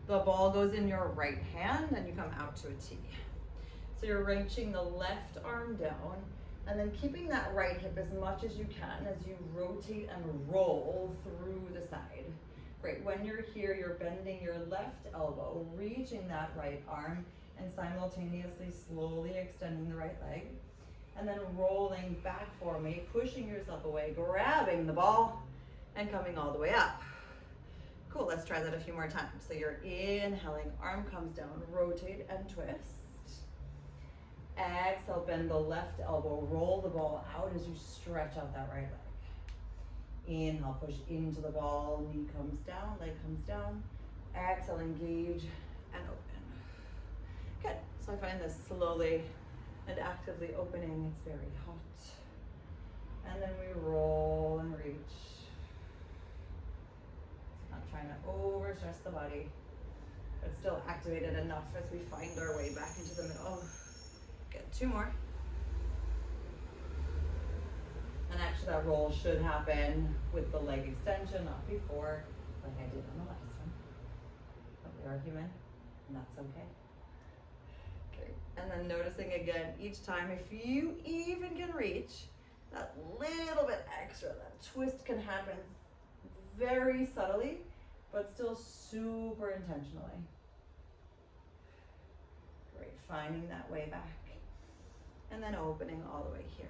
The ball goes in your right hand and you come out to a T. So you're reaching the left arm down and then keeping that right hip as much as you can as you rotate and roll through the side. Great, when you're here, you're bending your left elbow, reaching that right arm and simultaneously slowly extending the right leg. And then rolling back for me, pushing yourself away, grabbing the ball and coming all the way up. Cool, let's try that a few more times. So you're inhaling, arm comes down, rotate and twist. Exhale, bend the left elbow, roll the ball out as you stretch out that right leg. Inhale, push into the ball, knee comes down, leg comes down. Exhale, engage and open. Good, so I find this slowly and actively opening, it's very hot. And then we roll and reach. Not trying to overstress the body, but still activated enough as we find our way back into the middle. Good, 2 more. And actually that roll should happen with the leg extension, not before, like I did on the last one. But we are human, and that's okay. Okay, and then noticing again, each time, if you even can reach, that little bit extra, that twist can happen very subtly, but still super intentionally. Great, finding that way back. And then opening all the way here.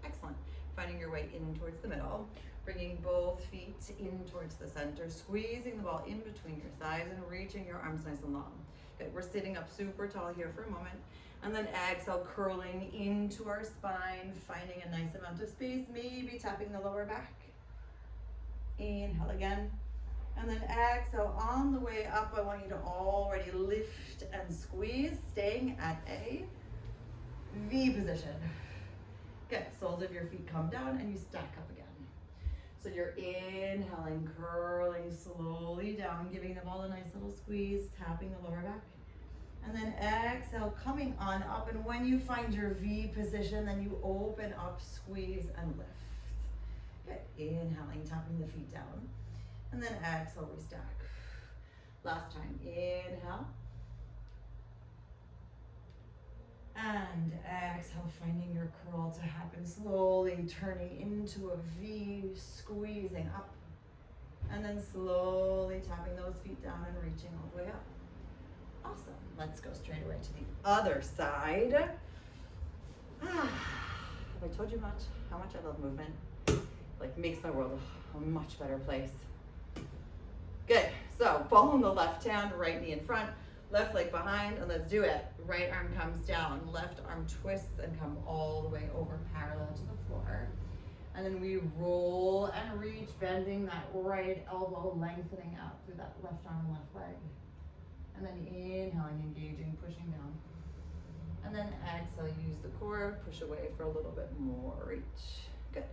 Excellent. Finding your way in towards the middle, bringing both feet in towards the center, squeezing the ball in between your thighs and reaching your arms nice and long. Good, we're sitting up super tall here for a moment. And then exhale, curling into our spine, finding a nice amount of space, maybe tapping the lower back. Inhale again. And then exhale, on the way up, I want you to already lift and squeeze, staying at a V position. Good, soles of your feet come down and you stack up again. So you're inhaling, curling slowly down, giving the ball a nice little squeeze, tapping the lower back. And then exhale, coming on up, and when you find your V position, then you open up, squeeze, and lift. Good, inhaling, tapping the feet down. And then exhale, we stack. Last time, inhale. And exhale, finding your curl to happen, slowly turning into a V, squeezing up. And then slowly tapping those feet down and reaching all the way up. Awesome. Let's go straight away to the other side. Have I told you how much I love movement? Like, makes my world a much better place. Good. So ball in the left hand, right knee in front, left leg behind, and let's do it. Right arm comes down, left arm twists and come all the way over parallel to the floor. And then we roll and reach, bending that right elbow, lengthening out through that left arm and left leg. And then inhaling, engaging, pushing down. And then exhale, use the core, push away for a little bit more reach. Good.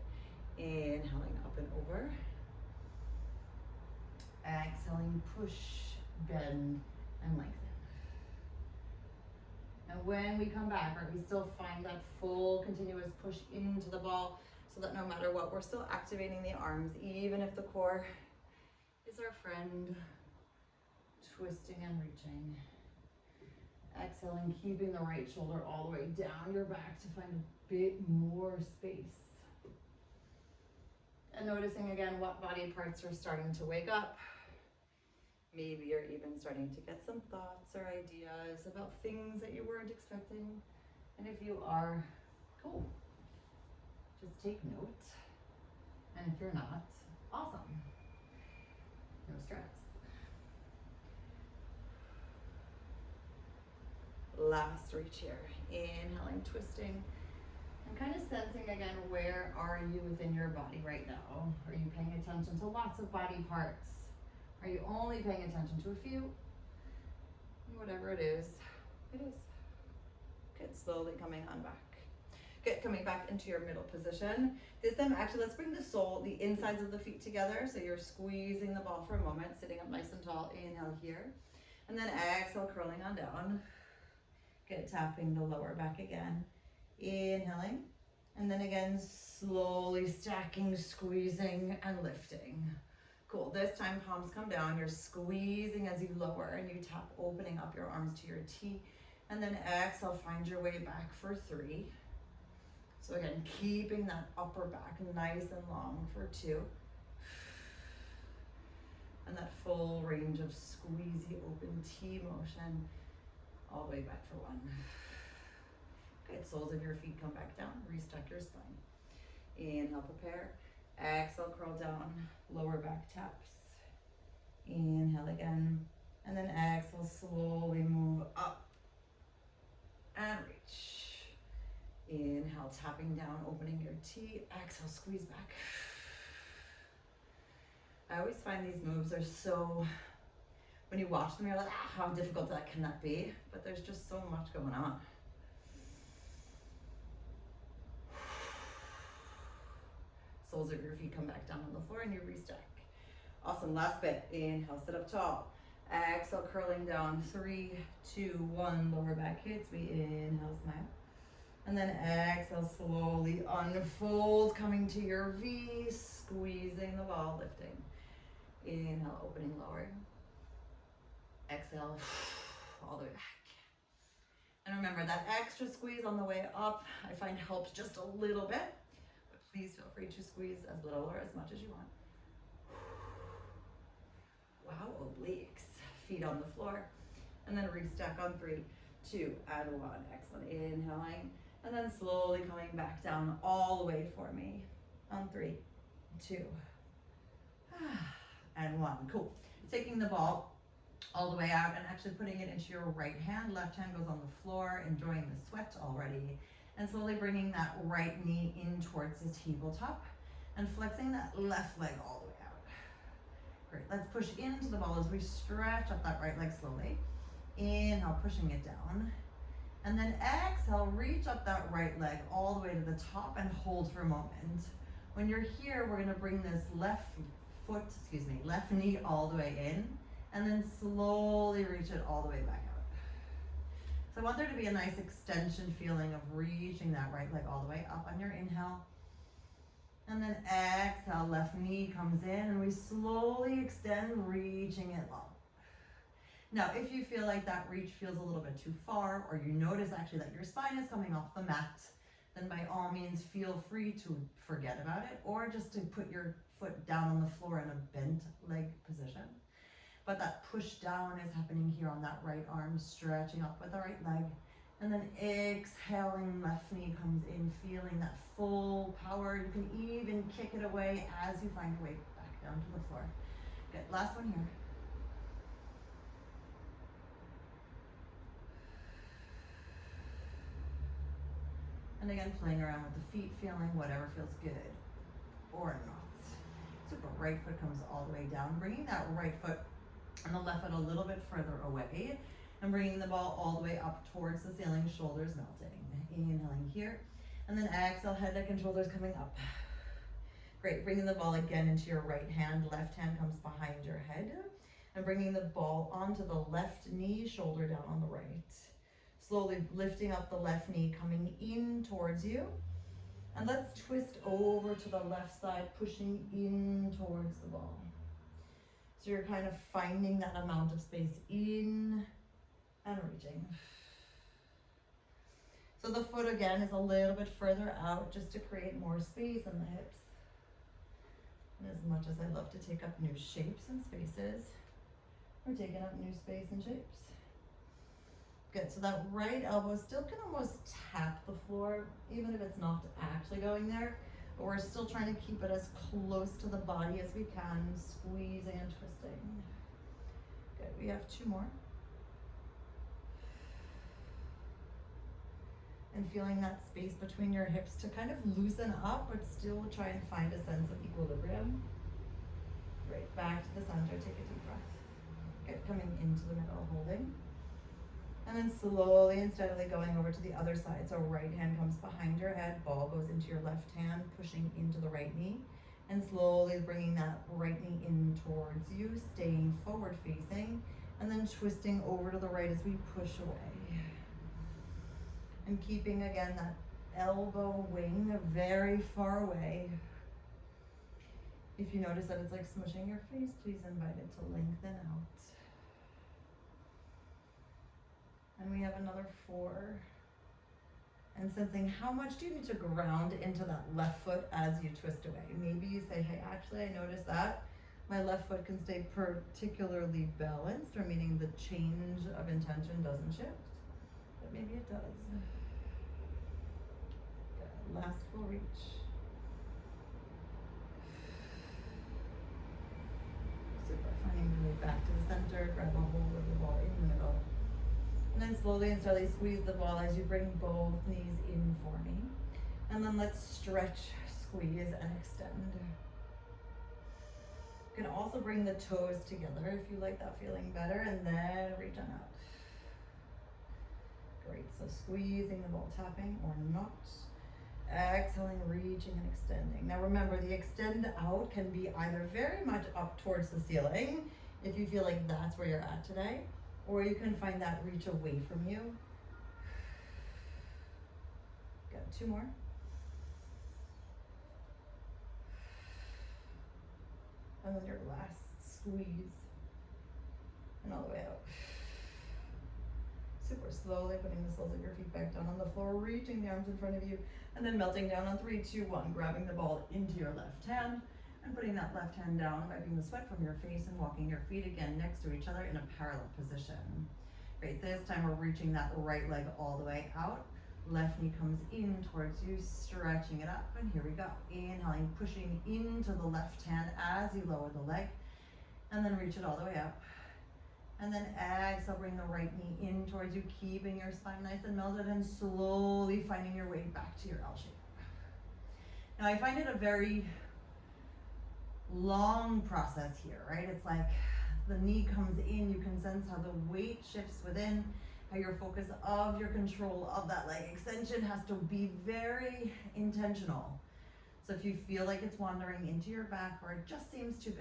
Inhaling up and over. Exhaling, push, bend, and lengthen. And when we come back, right, we still find that full continuous push into the ball so that no matter what, we're still activating the arms, even if the core is our friend. Twisting and reaching. Exhaling, keeping the right shoulder all the way down your back to find a bit more space. And noticing again what body parts are starting to wake up. Maybe you're even starting to get some thoughts or ideas about things that you weren't expecting. And if you are, cool. Just take note. And if you're not, awesome. No stress. Last reach here. Inhaling, twisting, and kind of sensing again, where are you within your body right now? Are you paying attention to lots of body parts? Are you only paying attention to a few? Whatever it is, it is. Good, slowly coming on back. Good, coming back into your middle position. This time, actually, let's bring the insides of the feet together. So you're squeezing the ball for a moment, sitting up nice and tall. Inhale here. And then exhale, curling on down. Good, tapping the lower back again. Inhaling. And then again, slowly stacking, squeezing, and lifting. Cool. This time palms come down. You're squeezing as you lower and you tap, opening up your arms to your T. And then exhale, find your way back for 3. So again, keeping that upper back nice and long for 2. And that full range of squeezy open T motion all the way back for 1. Good. Soles of your feet come back down. Restack your spine. Inhale, prepare. Exhale, curl down. Lower back taps. Inhale again. And then exhale, slowly move up and reach. Inhale, tapping down, opening your T. Exhale, squeeze back. I always find these moves are so, when you watch them, you're like, how difficult that can that be? But there's just so much going on. Soles of your feet come back down on the floor and you restack. Awesome, last bit. Inhale, sit up tall. Exhale, curling down. 3, 2, 1, lower back hits. We inhale, smile. And then exhale, slowly unfold, coming to your V, squeezing the ball, lifting. Inhale, opening, lowering. Exhale, all the way back. And remember, that extra squeeze on the way up, I find helps just a little bit. But please feel free to squeeze as little or as much as you want. Wow, obliques. Feet on the floor. And then restack on 3, 2, and 1. Excellent. Inhaling. And then slowly coming back down all the way for me. On 3, 2, and 1. Cool. Taking the ball all the way out and actually putting it into your right hand. Left hand goes on the floor, enjoying the sweat already. And slowly bringing that right knee in towards the tabletop and flexing that left leg all the way out. Great. Let's push into the ball as we stretch up that right leg slowly. Inhale, pushing it down. And then exhale, reach up that right leg all the way to the top and hold for a moment. When you're here, we're gonna bring this left knee all the way in, and then slowly reach it all the way back out. So I want there to be a nice extension feeling of reaching that right leg all the way up on your inhale. And then exhale, left knee comes in, and we slowly extend, reaching it long. Now, if you feel like that reach feels a little bit too far, or you notice actually that your spine is coming off the mat, then by all means feel free to forget about it, or just to put your foot down on the floor in a bent leg position. But that push down is happening here on that right arm, stretching up with the right leg. And then exhaling, left knee comes in, feeling that full power. You can even kick it away as you find your way back down to the floor. Good, last one here. And again, playing around with the feet, feeling whatever feels good or not. Super, right foot comes all the way down, bringing that right foot and the left foot a little bit further away and bringing the ball all the way up towards the ceiling, shoulders melting. Inhaling here, and then exhale, head, neck, and shoulders coming up. Great, bringing the ball again into your right hand, left hand comes behind your head, and bringing the ball onto the left knee, shoulder down on the right. Slowly lifting up the left knee, coming in towards you. And let's twist over to the left side, pushing in towards the ball. So you're kind of finding that amount of space in and reaching. So the foot again is a little bit further out just to create more space in the hips. And as much as I love to take up new shapes and spaces, we're taking up new space and shapes. Good, so that right elbow still can almost tap the floor, even if it's not actually going there, but we're still trying to keep it as close to the body as we can, squeezing and twisting. Good, we have 2 more. And feeling that space between your hips to kind of loosen up, but still try and find a sense of equilibrium. Great, back to the center, take a deep breath. Good, coming into the middle, holding. And then slowly and steadily going over to the other side. So right hand comes behind your head, ball goes into your left hand, pushing into the right knee, and slowly bringing that right knee in towards you, staying forward facing, and then twisting over to the right as we push away. And keeping again that elbow wing very far away. If you notice that it's like smushing your face, please invite it to lengthen out. And we have another 4. And sensing how much do you need to ground into that left foot as you twist away. Maybe you say, hey, actually, I noticed that my left foot can stay particularly balanced, or meaning the change of intention doesn't shift, but maybe it does. Good. Last full reach. Super. Finding your way back to the center, grab a hold of the ball in the middle. And then slowly and steadily squeeze the ball as you bring both knees in for me. And then let's stretch, squeeze, and extend. You can also bring the toes together if you like that feeling better, and then reach on out. Great, so squeezing the ball, tapping or not. Exhaling, reaching and extending. Now remember, the extend out can be either very much up towards the ceiling, if you feel like that's where you're at today, or you can find that reach away from you. Good, 2 more. And then your last squeeze. And all the way out. Super slowly putting the soles of your feet back down on the floor, reaching the arms in front of you, and then melting down on 3, 2, 1, grabbing the ball into your left hand, and putting that left hand down, wiping the sweat from your face, and walking your feet again next to each other in a parallel position. Great, this time we're reaching that right leg all the way out. Left knee comes in towards you, stretching it up, and here we go. Inhaling, pushing into the left hand as you lower the leg, and then reach it all the way up. And then exhale, bring the right knee in towards you, keeping your spine nice and melted, and slowly finding your way back to your L shape. Now I find it a very long process here, right? It's like the knee comes in, you can sense how the weight shifts within, how your focus of your control of that leg extension has to be very intentional. So if you feel like it's wandering into your back or it just seems too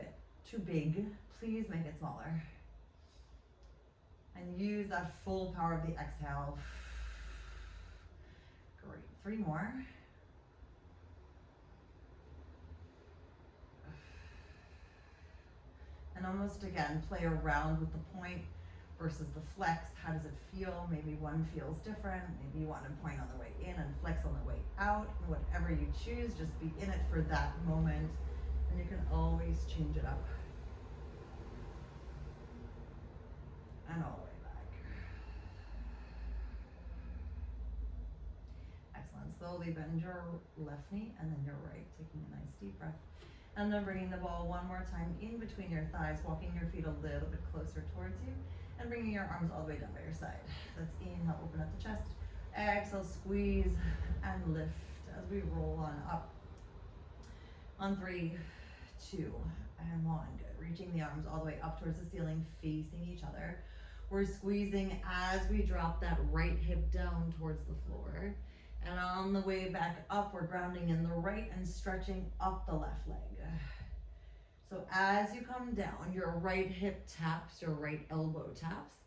big, please make it smaller. And use that full power of the exhale. Great, 3 more. And almost again, play around with the point versus the flex. How does it feel? Maybe one feels different. Maybe you want to point on the way in and flex on the way out. Whatever you choose, just be in it for that moment. And you can always change it up. And all the way back. Excellent. Slowly bend your left knee and then your right, taking a nice deep breath. And then bringing the ball one more time in between your thighs, walking your feet a little bit closer towards you, and bringing your arms all the way down by your side. Let's inhale, open up the chest. Exhale, squeeze and lift as we roll on up. On 3, 2, and 1. Good. Reaching the arms all the way up towards the ceiling, facing each other. We're squeezing as we drop that right hip down towards the floor. And on the way back up, we're grounding in the right and stretching up the left leg. So as you come down, your right hip taps, your right elbow taps.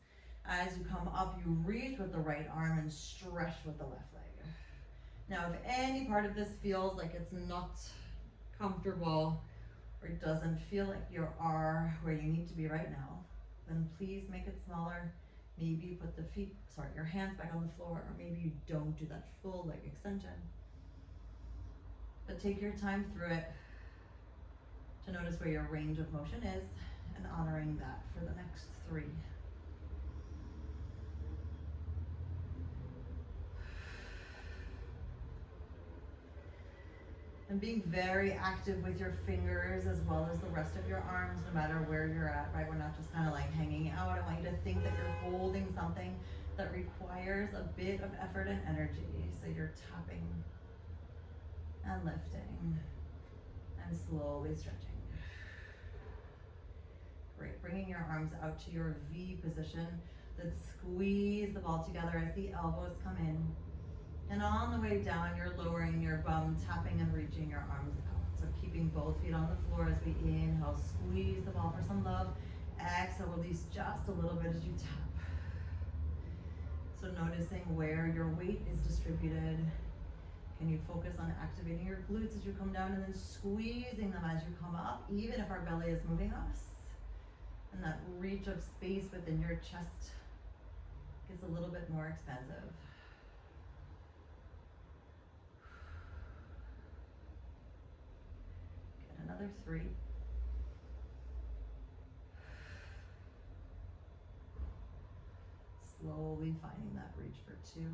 As you come up, you reach with the right arm and stretch with the left leg. Now, if any part of this feels like it's not comfortable or it doesn't feel like you are where you need to be right now, then please make it smaller. Maybe you put your hands back on the floor, or maybe you don't do that full leg extension. But take your time through it to notice where your range of motion is and honoring that for the next 3. And being very active with your fingers as well as the rest of your arms, no matter where you're at, right? We're not just kind of like hanging out. I want you to think that you're holding something that requires a bit of effort and energy. So you're tapping and lifting and slowly stretching. Great, bringing your arms out to your V position. Then squeeze the ball together as the elbows come in. And on the way down, you're lowering your bum, tapping and reaching your arms out. So keeping both feet on the floor as we inhale, squeeze the ball for some love. Exhale, release just a little bit as you tap. So noticing where your weight is distributed. Can you focus on activating your glutes as you come down and then squeezing them as you come up, even if our belly is moving us? And that reach of space within your chest gets a little bit more expansive. Get another 3. Slowly finding that reach for 2.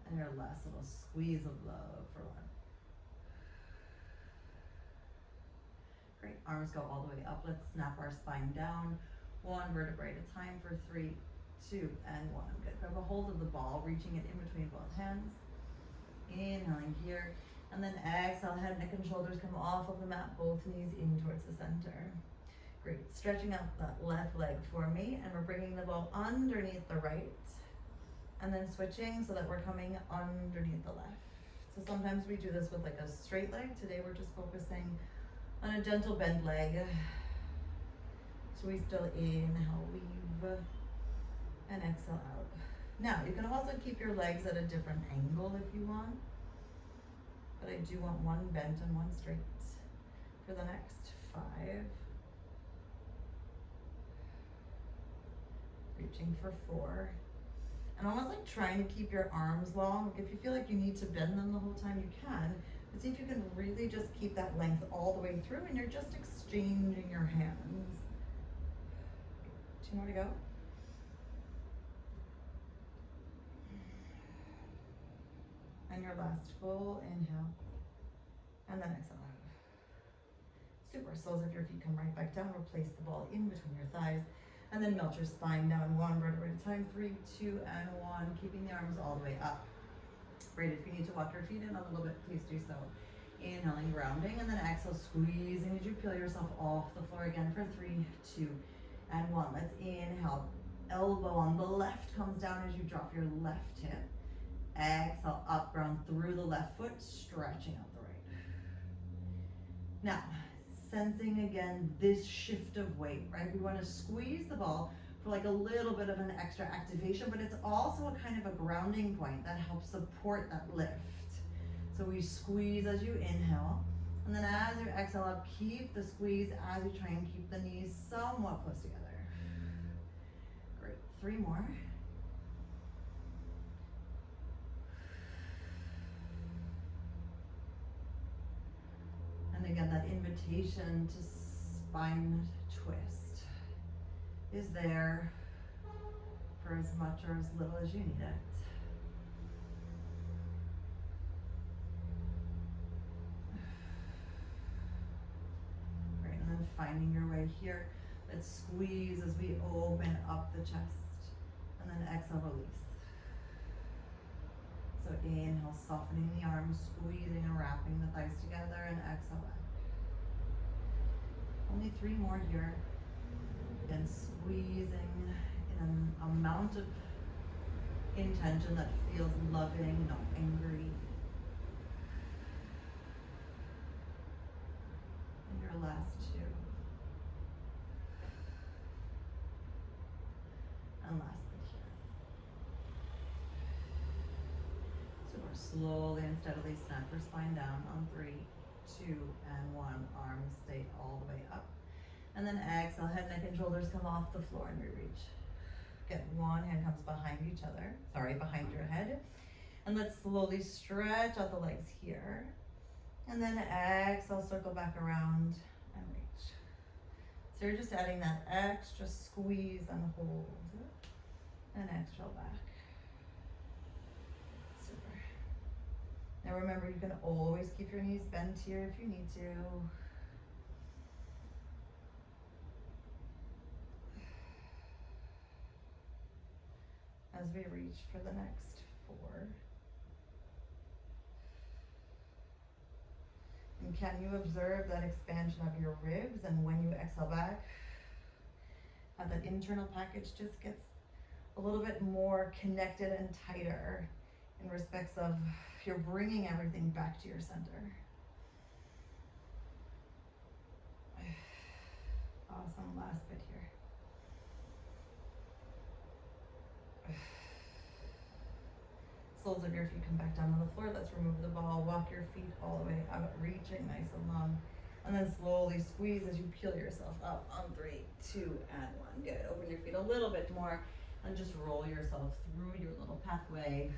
And your last little squeeze of love for 1. Great, arms go all the way up. Let's snap our spine down. 1 vertebrae at a time for 3, 2, and 1. Good, grab a hold of the ball, reaching it in between both hands. Inhaling here. And then exhale, head, neck, and shoulders come off of the mat, both knees in towards the center. Great, stretching out that left leg for me, and we're bringing the ball underneath the right. And then switching so that we're coming underneath the left. So sometimes we do this with like a straight leg. Today we're just focusing on a gentle bend leg. So we still inhale, weave, and exhale out. Now, you can also keep your legs at a different angle if you want. But I do want 1 bent and 1 straight for the next 5. Reaching for 4. And almost like trying to keep your arms long. If you feel like you need to bend them the whole time, you can. But see if you can really just keep that length all the way through, and you're just exchanging your hands. 2 more to go. And your last full inhale. And then exhale out. Super. Soles of your feet come right back down. Replace the ball in between your thighs. And then melt your spine down 1 vertebrae at a time. 3, 2, and 1. Keeping the arms all the way up. Great. If you need to walk your feet in a little bit, please do so. Inhaling, grounding, and then exhale, squeezing as you peel yourself off the floor again for 3, 2, and 1. Let's inhale. Elbow on the left comes down as you drop your left hip. Exhale, up, ground through the left foot, stretching out the right. Now, sensing again this shift of weight, right? We want to squeeze the ball for like a little bit of an extra activation, but it's also a kind of a grounding point that helps support that lift. So we squeeze as you inhale, and then as you exhale up, keep the squeeze as you try and keep the knees somewhat close together. Great, 3 more. And again, that invitation to spine twist is there for as much or as little as you need it. Great, and then finding your way here. Let's squeeze as we open up the chest, and then exhale, release. So inhale, softening the arms, squeezing and wrapping the thighs together, and exhale back. Only 3 more here. And squeezing in an amount of intention that feels loving, not angry. And your last 2. And last bit here. Super slowly and steadily snap your spine down on 3, 2, and 1. Arms stay all the way up. And then exhale, head, neck, and shoulders come off the floor and we reach. Get 1 hand comes behind each other, behind your head. And let's slowly stretch out the legs here. And then exhale, circle back around and reach. So you're just adding that extra squeeze and hold. And exhale back. Super. Now remember, you can always keep your knees bent here if you need to. As we reach for the next 4. And can you observe that expansion of your ribs, and when you exhale back, how that internal package just gets a little bit more connected and tighter in respects of you're bringing everything back to your center. Awesome, last bit here. soles of your feet come back down on the floor. Let's remove the ball. Walk your feet all the way out, reaching nice and long. And then slowly squeeze as you peel yourself up on 3, 2, and 1. Good. Open your feet a little bit more and just roll yourself through your little pathway.